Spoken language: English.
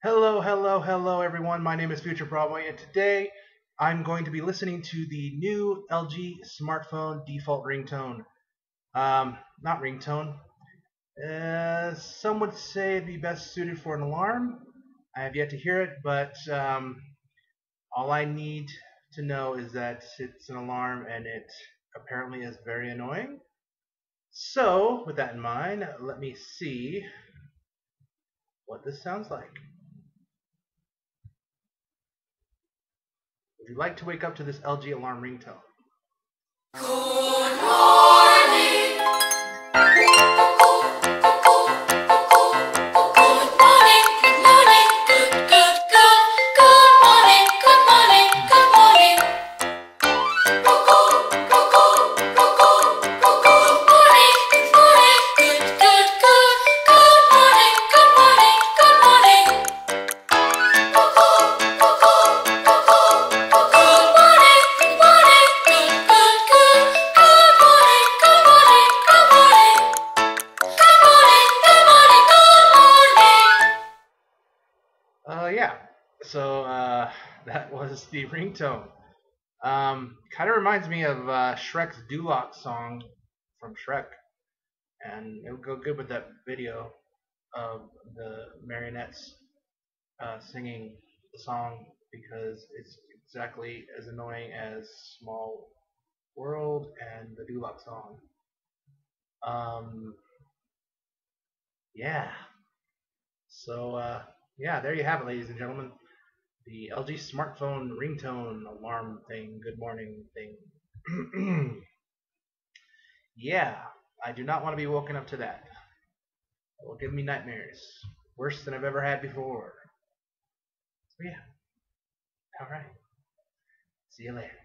Hello, hello, hello everyone. My name is Future Broadway, and today I'm going to be listening to the new LG Smartphone Default Ringtone. Not ringtone. Some would say it'd be best suited for an alarm. I have yet to hear it, but all I need to know is that it's an alarm and it apparently is very annoying. So, with that in mind, let me see what this sounds like. Would you like to wake up to this LG alarm ringtone? Good morning. Good morning, good morning, good morning, good morning, good morning. Good morning, good morning, good morning, good morning, good morning, good morning. Yeah. So that was the ringtone. Kind of reminds me of Shrek's Duloc song from Shrek, and it would go good with that video of the marionettes singing the song because it's exactly as annoying as Small World and the Duloc song. Yeah. So yeah, there you have it, ladies and gentlemen. The LG smartphone ringtone alarm thing, good morning thing. Yeah, I do not want to be woken up to that. It will give me nightmares. Worse than I've ever had before. So yeah, alright. See you later.